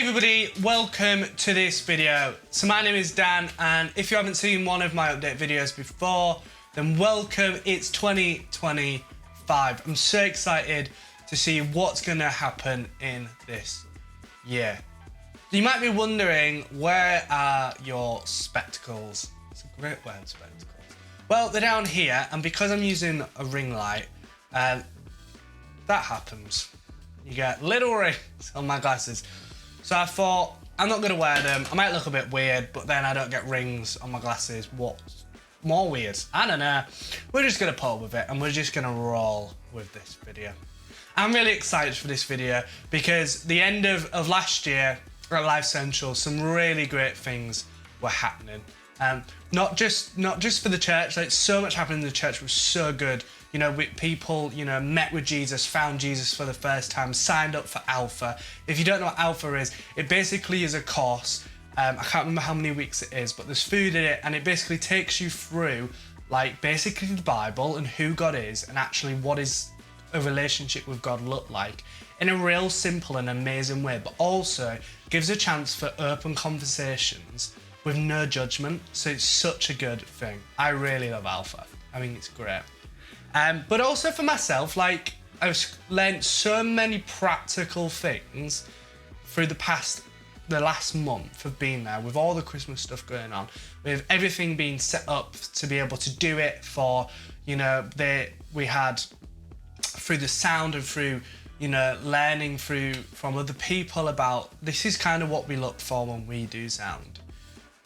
Hey everybody, welcome to this video. So my name is Dan, and if you haven't seen one of my update videos before, then welcome. It's 2025. I'm so excited to see what's gonna happen in this year. You might be wondering, where are your spectacles? It's a great word, spectacles. Well, they're down here, and because I'm using a ring light, that happens. You get little rings on my glasses. So I thought, I'm not gonna wear them. I might look a bit weird, but then I don't get rings on my glasses. What's more weird? I don't know. We're just gonna put up with it, and we're just gonna roll with this video. I'm really excited for this video because the end of last year at LifeCentral, some really great things were happening. Not just for the church. Like, so much happened in the church was so good. You know, people, you know, met with Jesus, found Jesus for the first time, signed up for Alpha. If you don't know what Alpha is, it basically is a course. I can't remember how many weeks it is, but there's food in it, and it basically takes you through, like, basically the Bible and who God is, and actually what is a relationship with God look like in a real simple and amazing way, but also gives a chance for open conversations with no judgment. So it's such a good thing. I really love Alpha. I think it's great. But also for myself, like, I've learned so many practical things through the last month of being there, with all the Christmas stuff going on, with everything being set up to be able to do it for, you know, we had through the sound and through, you know, learning from other people about this is kind of what we look for when we do sound.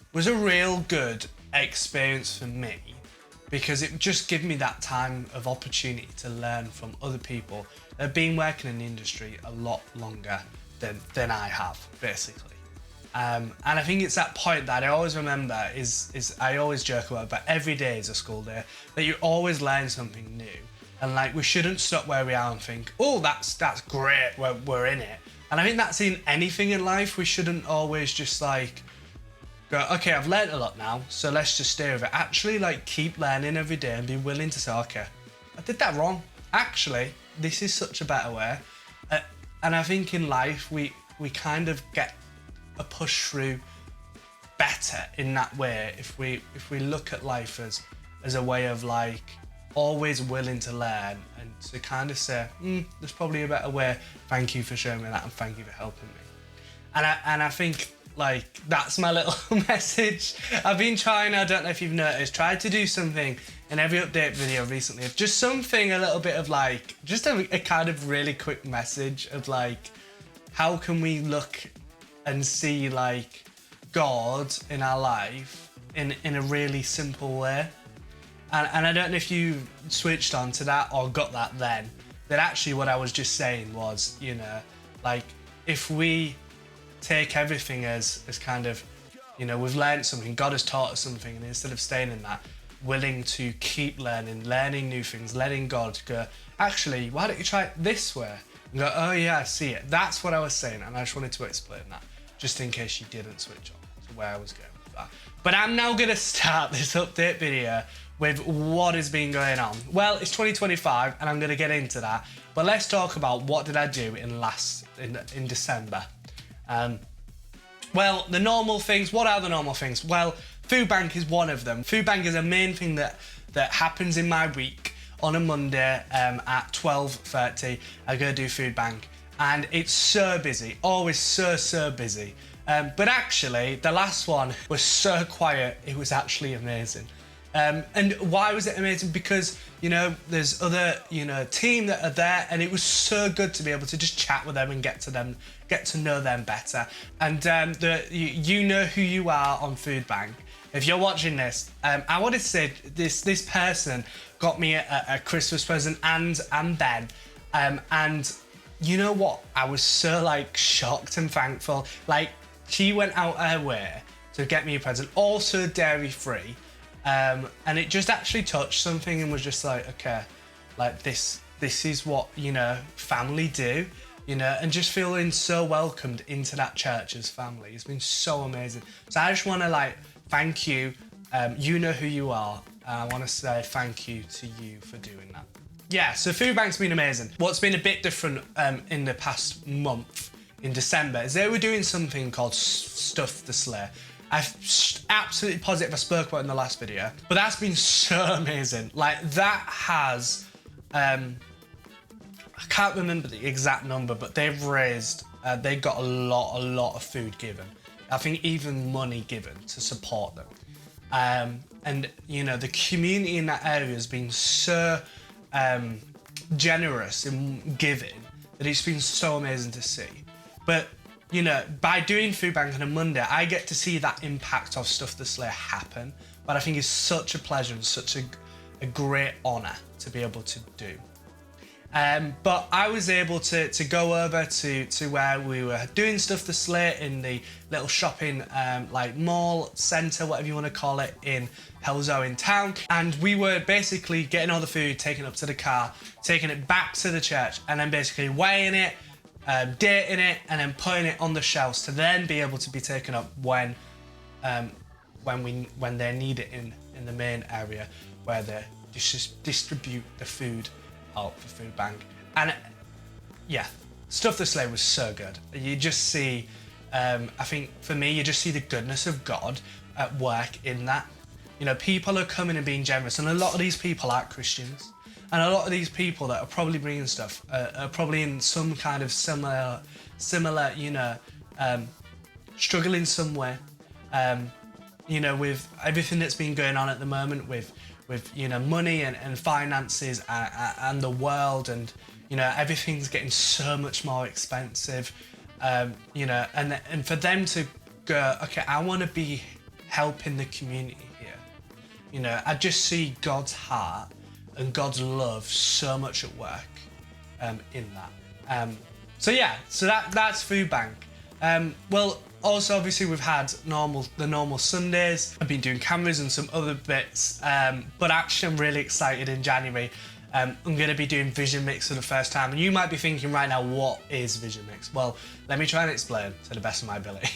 It was a real good experience for me, because it just gave me that time of opportunity to learn from other people that have been working in the industry a lot longer than I have, basically. And I think it's that point that I always remember is I always joke about, but every day is a school day, that you always learn something new. And like, we shouldn't stop where we are and think, oh, that's great, we're in it. And I think that's in anything in life. We shouldn't always just like, go, okay, I've learned a lot now, so let's just stay with it. Actually, like, keep learning every day and be willing to say, okay, I did that wrong. Actually, this is such a better way. And I think in life, we kind of get a push through better in that way if we look at life as a way of, like, always willing to learn and to kind of say, there's probably a better way. Thank you for showing me that, and thank you for helping me. And I think, like, that's my little message. I've been trying, I don't know if you've noticed, tried to do something in every update video recently, just something a little bit of, like, just a kind of really quick message of, like, how can we look and see, like, God in our life in a really simple way. And I don't know if you switched on to that or got that then, that actually what I was just saying was, you know, like, if we take everything as kind of, you know, we've learned something, God has taught us something, and instead of staying in that, willing to keep learning new things, letting God go, actually, why don't you try it this way? And go, oh yeah, I see it. That's what I was saying, and I just wanted to explain that, just in case you didn't switch on to where I was going with that. But I'm now gonna start this update video with what has been going on. Well, it's 2025, and I'm gonna get into that, but let's talk about what did I do in December. Well, the normal things. What are the normal things? Well, food bank is one of them. Food bank is a main thing that happens in my week on a Monday at 12:30. I go do food bank, and it's so busy, always so busy. But actually, the last one was so quiet, it was actually amazing. And why was it amazing? Because, you know, there's other, you know, team that are there, and it was so good to be able to just chat with them and get to know them better. And you know who you are on Food Bank. If you're watching this, I want to say this person got me a Christmas present and Ben, and you know what? I was so, like, shocked and thankful. Like, she went out her way to get me a present, also dairy free. And it just actually touched something and was just like, okay, like, this is what, you know, family do, you know, and just feeling so welcomed into that church as family. It's been so amazing. So I just want to, like, thank you. You know who you are. I want to say thank you to you for doing that. Yeah, so Food Bank's been amazing. What's been a bit different in the past month in December is they were doing something called Stuff the Sleigh. I'm absolutely positive I spoke about it in the last video, but that's been so amazing. Like that has, I can't remember the exact number, but they've raised, they got a lot of food given. I think even money given to support them. And you know, the community in that area has been so generous in giving that it's been so amazing to see. But you know, by doing Food Bank on a Monday, I get to see that impact of Stuff the Sleigh happen. But I think it's such a pleasure and such a great honour to be able to do. But I was able to go over to where we were doing Stuff the Sleigh in the little shopping like mall centre, whatever you want to call it, in Hillsborough in town. And we were basically getting all the food, taking it up to the car, taking it back to the church, and then basically weighing it, dating it, and then putting it on the shelves to then be able to be taken up when they need it in the main area where they distribute the food out for Food Bank. And yeah, Stuff the Sleigh was so good. You just see, I think for me, you just see the goodness of God at work in that. You know, people are coming and being generous, and a lot of these people aren't Christians. And a lot of these people that are probably bringing stuff are probably in some kind of similar, you know, struggling somewhere. You know, with everything that's been going on at the moment with you know, money and finances and the world, and you know, everything's getting so much more expensive. You know, and for them to go, okay, I want to be helping the community here. You know, I just see God's heart and God's love so much at work in that. So yeah, so that's Food Bank. Well, also obviously we've had the normal Sundays. I've been doing cameras and some other bits, but actually I'm really excited in January. I'm going to be doing Vision Mix for the first time, and you might be thinking right now, what is Vision Mix? Well, let me try and explain to the best of my ability.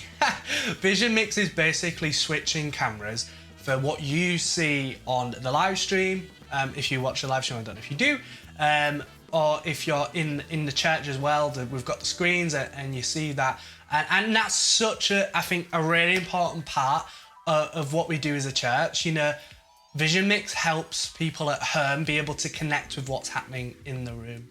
Vision Mix is basically switching cameras for what you see on the live stream. If you watch the live stream, I don't know if you do, or if you're in the church as well, we've got the screens and you see that. And that's such I think, a really important part of what we do as a church. You know, Vision Mix helps people at home be able to connect with what's happening in the room.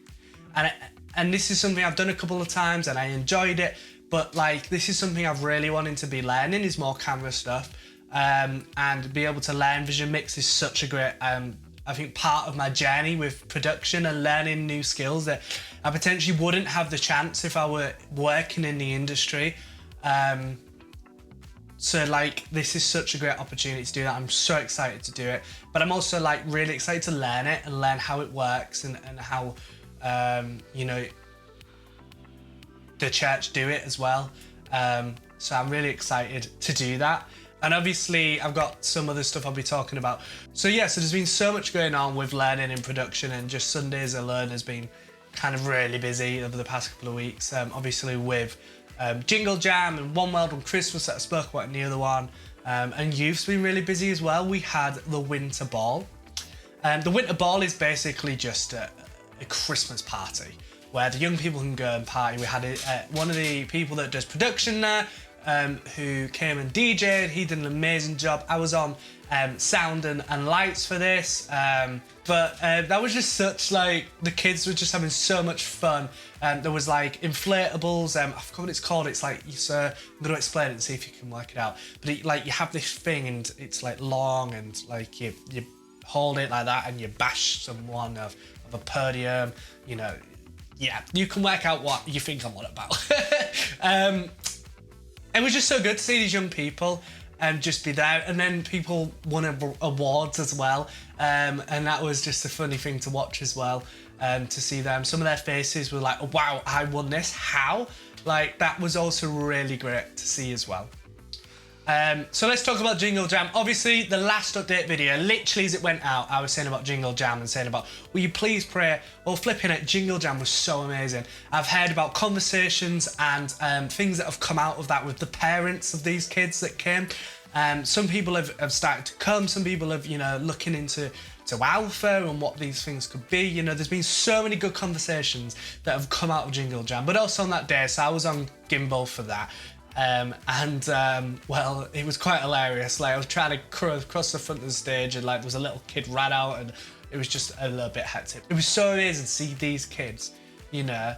And this is something I've done a couple of times and I enjoyed it, but like, this is something I've really wanted to be learning, is more camera stuff. And be able to learn Vision Mix is such a great, I think, part of my journey with production and learning new skills that I potentially wouldn't have the chance if I were working in the industry. So like, this is such a great opportunity to do that. I'm so excited to do it, but I'm also like really excited to learn it and learn how it works and how, you know, the church do it as well. So I'm really excited to do that. And obviously I've got some other stuff I'll be talking about. So yeah, so there's been so much going on with learning and production, and just Sundays alone has been kind of really busy over the past couple of weeks. Obviously with Jingle Jam and One World on Christmas that I spoke about in the other one. And youth's been really busy as well. We had the Winter Ball. The Winter Ball is basically just a Christmas party where the young people can go and party. We had one of the people that does production there, who came and DJ'd. He did an amazing job. I was on sound and lights for this, but that was just such, like, the kids were just having so much fun. There was like inflatables, I forgot what it's called. It's like, I'm going to explain it and see if you can work it out. But like, you have this thing and it's like long, and like you hold it like that and you bash someone of a podium, you know. Yeah, you can work out what you think I'm on about. It was just so good to see these young people and just be there, and then people won awards as well, and that was just a funny thing to watch as well, to see them. Some of their faces were like, oh, wow, I won this, how? Like, that was also really great to see as well. So let's talk about Jingle Jam. Obviously, the last update video, literally as it went out, I was saying about Jingle Jam and saying about, will you please pray? Well, flipping it, Jingle Jam was so amazing. I've heard about conversations and things that have come out of that with the parents of these kids that came. Some people have started to come. Some people have, looking into Alpha and what these things could be. There's been so many good conversations that have come out of Jingle Jam. But also on that day, so I was on gimbal for that. Well, it was quite hilarious. Like, I was trying to cross the front of the stage, and like there was a little kid ran out, and it was just a little bit hectic. It was so amazing to see these kids, in the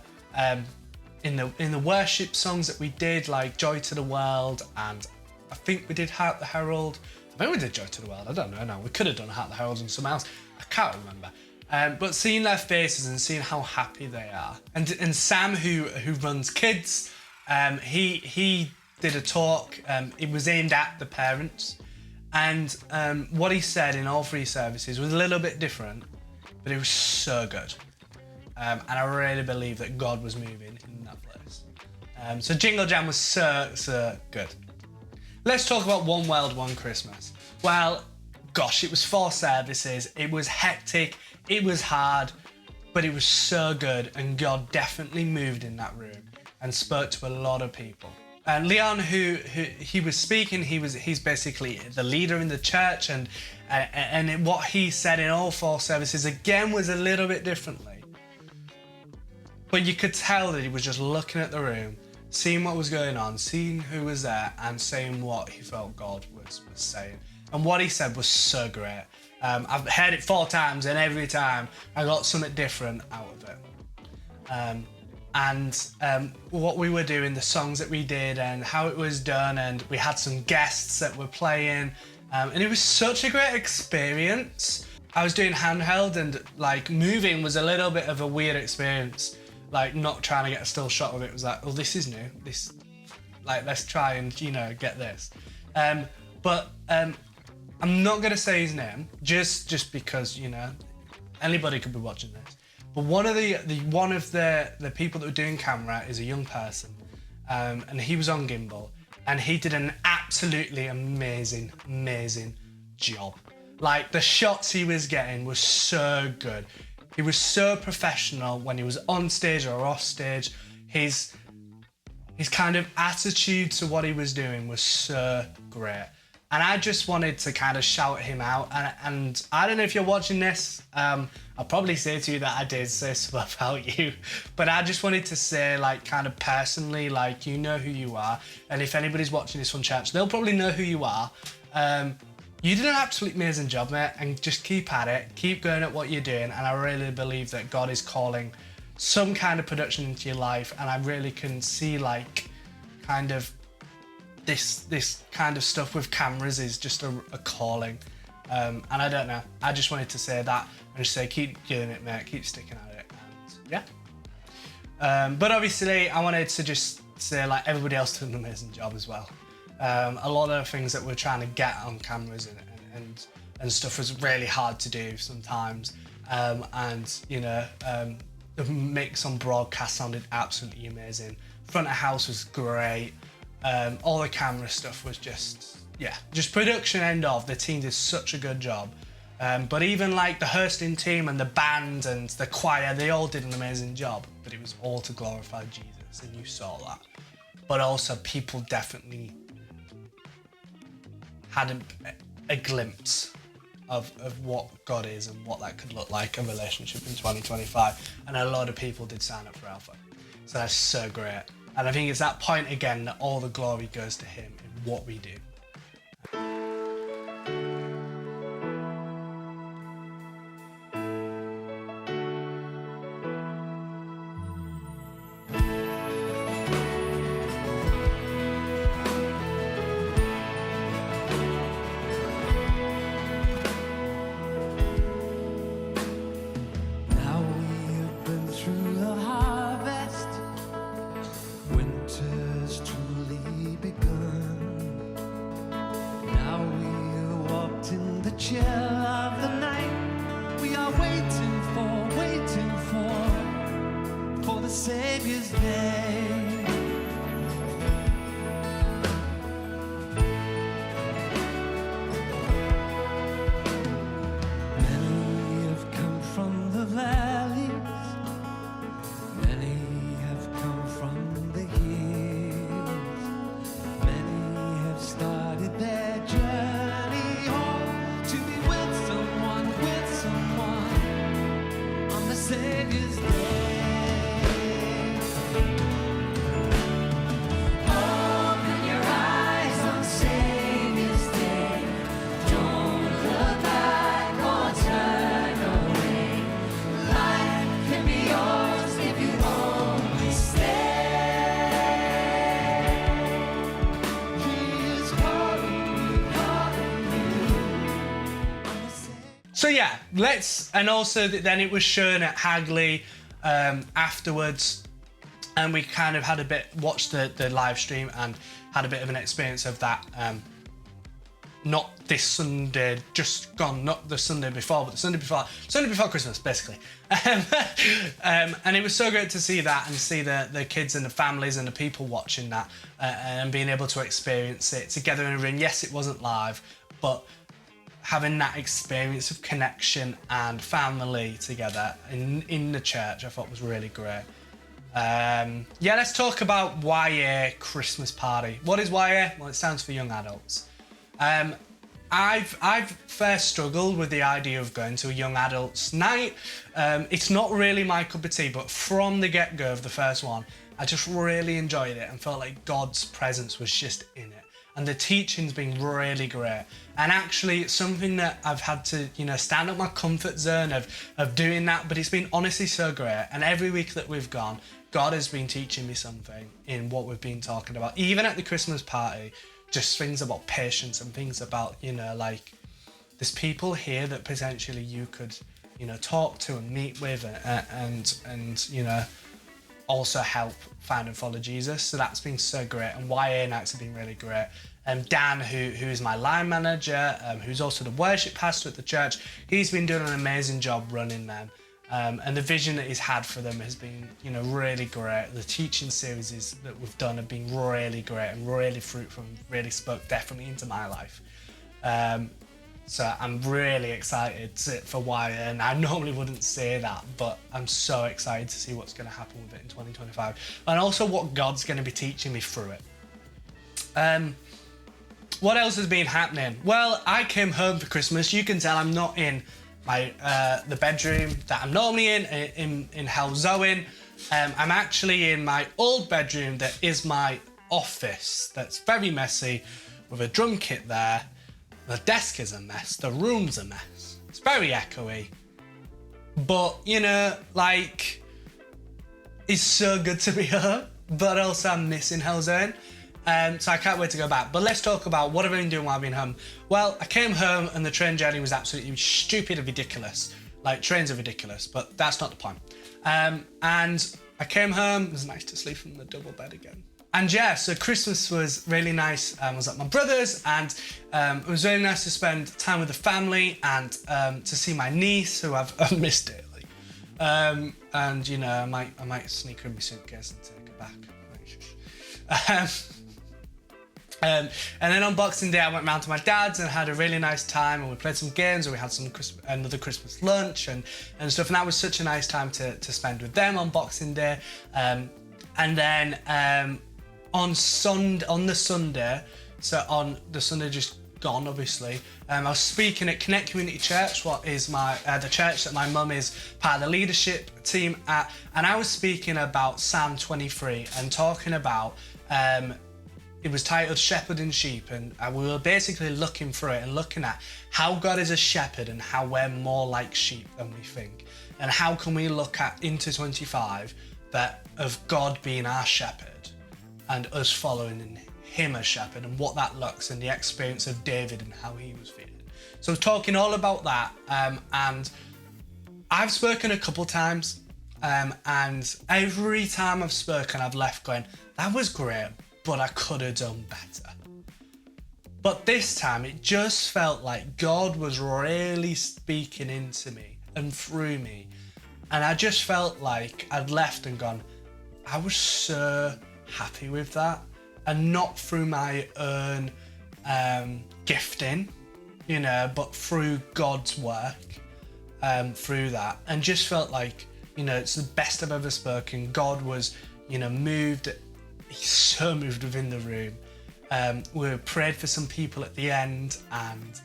worship songs that we did, like Joy to the World, and I think we did Hark the Herald. I think we did Joy to the World. I don't know now. We could have done Hark the Herald and something else. I can't remember. But seeing their faces and seeing how happy they are, and Sam, who runs kids, he did a talk. It was aimed at the parents, and what he said in all three services was a little bit different, but it was so good. And I really believe that God was moving in that place. So Jingle Jam was so good. Let's talk about One World, One Christmas. Well, gosh, it was 4 services. It was hectic. It was hard, but it was so good. And God definitely moved in that room and spoke to a lot of people. And Leon, who he was speaking, he's basically the leader in the church, and what he said in all 4 services again was a little bit differently. But you could tell that he was just looking at the room, seeing what was going on, seeing who was there, and saying what he felt God was saying. And what he said was so great. I've heard it 4 times, and every time I got something different out of it. What we were doing, the songs that we did, and how it was done, and we had some guests that were playing, and it was such a great experience. I was doing handheld, and like moving was a little bit of a weird experience. Like, not trying to get a still shot of it was like, oh, this is new. Let's try and, get this. But I'm not going to say his name, just because, anybody could be watching this. But one of the people that were doing camera is a young person, and he was on gimbal, and he did an absolutely amazing job. Like, the shots he was getting was so good. He was so professional when he was on stage or off stage. His kind of attitude to what he was doing was so great. And I just wanted to kind of shout him out. And I don't know if you're watching this, I'll probably say to you that I did say stuff about you. But I just wanted to say, like, kind of personally, like, you know who you are. And if anybody's watching this from church, they'll probably know who you are. You did an absolutely amazing job, mate, and just keep at it. Keep going at what you're doing, and I really believe that God is calling some kind of production into your life, and I really can see, like, kind of this kind of stuff with cameras is just a calling. And I don't know. I just wanted to say that and just say, keep doing it, mate. Keep sticking at it, and yeah. But obviously, I wanted to just say, like, everybody else did an amazing job as well. A lot of things that we're trying to get on cameras and stuff was really hard to do sometimes. The mix on broadcast sounded absolutely amazing. Front of house was great. All the camera stuff was just production end of. The team did such a good job. But even like the hosting team and the band and the choir, they all did an amazing job. But it was all to glorify Jesus, and you saw that. But also people definitely had a glimpse of what God is and what that could look like, a relationship in 2025. And a lot of people did sign up for Alpha. So that's so great. And I think it's that point again that all the glory goes to him in what we do. chill of the night we are waiting for the Savior's day. Many have come from the valleys, many have come from the hills, many have started their journey yeah, and also then it was shown at Hagley afterwards, and we kind of had watched the live stream and had a bit of an experience of that. Not this Sunday, just gone, not the Sunday before, but the Sunday before Christmas, basically. And it was so great to see that and see the kids and the families and the people watching that and being able to experience it together in a room. Yes, it wasn't live, but having that experience of connection and family together in the church, I thought was really great. Yeah, let's talk about YA Christmas Party. What is YA? Well, it stands for young adults. I've first struggled with the idea of going to a young adults night. It's not really my cup of tea, but from the get-go of the first one, I just really enjoyed it and felt like God's presence was just in it. And the teaching's been really great. And actually, it's something that I've had to, stand up my comfort zone of doing that, but it's been honestly so great. And every week that we've gone, God has been teaching me something in what we've been talking about. Even at the Christmas party, just things about patience and things about, like there's people here that potentially you could, talk to and meet with and also help find and follow Jesus. So that's been so great. And YA nights have been really great. Dan, who is my line manager, who's also the worship pastor at the church, he's been doing an amazing job running them. And the vision that he's had for them has been, really great. The teaching series that we've done have been really great and really fruitful and really spoke definitely into my life. So I'm really excited for YA, and I normally wouldn't say that, but I'm so excited to see what's going to happen with it in 2025. And also what God's going to be teaching me through it. What else has been happening? Well, I came home for Christmas. You can tell I'm not in the bedroom that I'm normally in Helzoin. I'm actually in my old bedroom that is my office. That's very messy with a drum kit there. The desk is a mess. The room's a mess. It's very echoey. But, it's so good to be home. But also I'm missing Helzoin. So I can't wait to go back. But let's talk about what I've been doing while I've been home. Well, I came home and the train journey was absolutely stupid and ridiculous. Like, trains are ridiculous, but that's not the point. And I came home, it was nice to sleep in the double bed again. And yeah, so Christmas was really nice. I was at my brother's, and it was really nice to spend time with the family and to see my niece, who I've missed dearly. And I might sneak her in my suitcase and take her back. And then on Boxing Day, I went round to my dad's and had a really nice time, and we played some games, and we had another Christmas lunch and stuff, and that was such a nice time to spend with them on Boxing Day. And then on the Sunday just gone, obviously, I was speaking at Connect Community Church, what is the church that my mum is part of the leadership team at, and I was speaking about Psalm 23 and talking about it was titled Shepherd and Sheep, and we were basically looking through it and looking at how God is a shepherd and how we're more like sheep than we think. And how can we look at into 25 that of God being our shepherd and us following him as shepherd, and what that looks, and the experience of David and how he was feeling. So I was talking all about that, and I've spoken a couple times, and every time I've spoken I've left going, that was great, but I could have done better. But this time it just felt like God was really speaking into me and through me, and I just felt like I'd left and gone, I was so happy with that, and not through my own gifting, but through God's work through that, and just felt like, it's the best I've ever spoken. God was, moved. He's so moved within the room. We prayed for some people at the end, and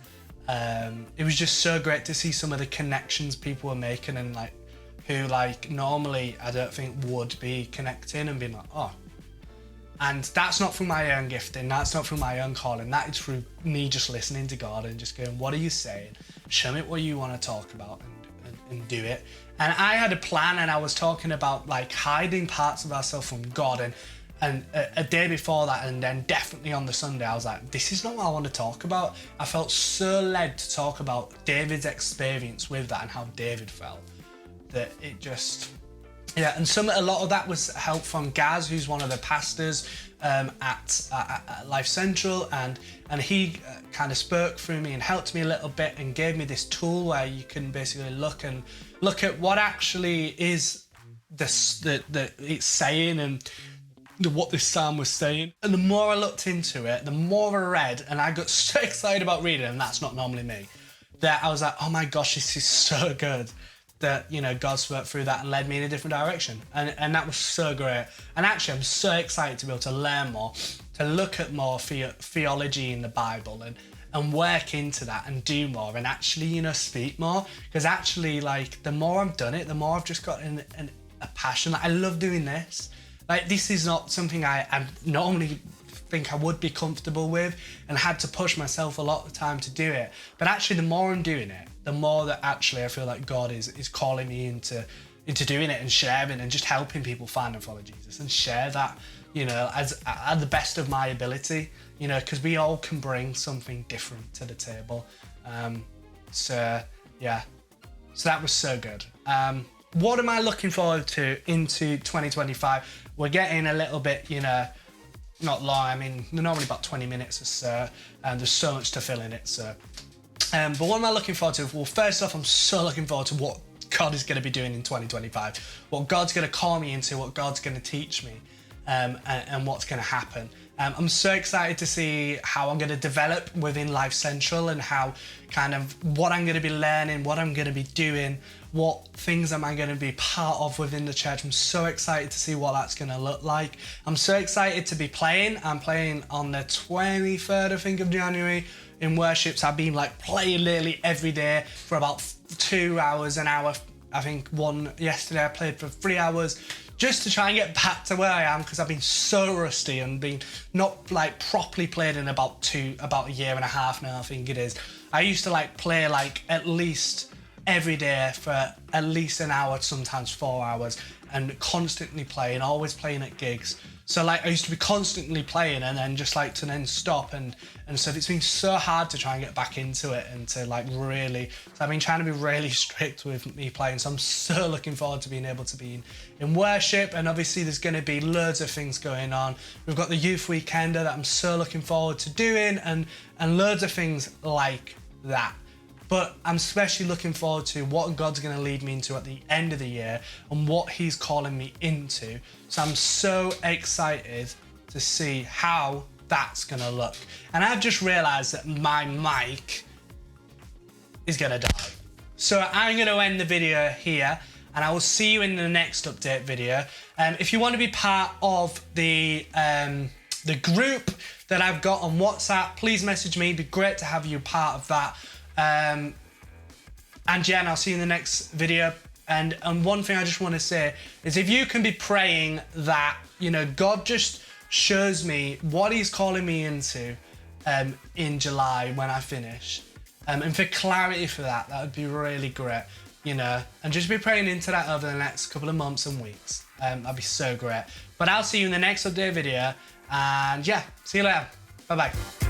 it was just so great to see some of the connections people were making, and who normally I don't think would be connecting and being like, oh. And that's not through my own gifting, that's not through my own calling, that is through me just listening to God and just going, what are you saying? Show me what you want to talk about, and do it. And I had a plan, and I was talking about hiding parts of ourselves from God, And a day before that, and then definitely on the Sunday, I was like, this is not what I want to talk about. I felt so led to talk about David's experience with that and how David felt, that it just, yeah. And a lot of that was help from Gaz, who's one of the pastors at LifeCentral, and he kind of spoke through me and helped me a little bit and gave me this tool where you can basically look at what actually is it's saying and what this psalm was saying. And the more I looked into it, the more I read, and I got so excited about reading, and that's not normally me, that I was like, oh my gosh, this is so good, that, you know, God spoke through that and led me in a different direction. And that was so great. And actually, I'm so excited to be able to learn more, to look at more theology in the Bible and work into that and do more and actually, you know, speak more. Because actually, like, the more I've done it, the more I've just got a passion. Like, I love doing this. Like, this is not something I normally think I would be comfortable with, and had to push myself a lot of the time to do it. But actually, the more I'm doing it, the more that actually I feel like God is calling me into doing it and sharing and just helping people find and follow Jesus and share that, you know, as at the best of my ability, you know, because we all can bring something different to the table. So that was so good. What am I looking forward to into 2025? We're getting a little bit, you know, not long. I mean, they're normally about 20 minutes or so, and there's so much to fill in it. So, but what am I looking forward to? Well, first off, I'm so looking forward to what God is going to be doing in 2025, what God's going to call me into, what God's going to teach me, and what's going to happen. I'm so excited to see how I'm going to develop within LifeCentral and how kind of what I'm going to be learning, what I'm going to be doing, what things am I going to be part of within the church. I'm so excited to see what that's going to look like. I'm so excited to be playing. I'm playing on the 23rd, I think, of January in worships. I've been like playing literally every day for about 2 hours, an hour. I think one yesterday I played for 3 hours, just to try and get back to where I am, because I've been so rusty and been not like properly played in about a year and a half now, I think it is. I used to like play like at least every day for at least an hour, sometimes 4 hours, and constantly playing, always playing at gigs. So like I used to be constantly playing and then just like to then stop, and so it's been so hard to try and get back into it and to like really, so I've been trying to be really strict with me playing. So I'm so looking forward to being able to be in worship, and obviously there's going to be loads of things going on. We've got the youth weekender that I'm so looking forward to doing, and loads of things like that. But I'm especially looking forward to what God's going to lead me into at the end of the year and what he's calling me into. So I'm so excited to see how that's going to look. And I've just realised that my mic is going to die. So I'm going to end the video here, and I will see you in the next update video. If you want to be part of the group that I've got on WhatsApp, please message me. It'd be great to have you part of that. And yeah, and I'll see you in the next video. And one thing I just want to say is, if you can be praying that, you know, God just shows me what he's calling me into in July when I finish, and for clarity for that would be really great, you know, and just be praying into that over the next couple of months and weeks. That'd be so great. But I'll see you in the next update video, and yeah, see you later. Bye bye.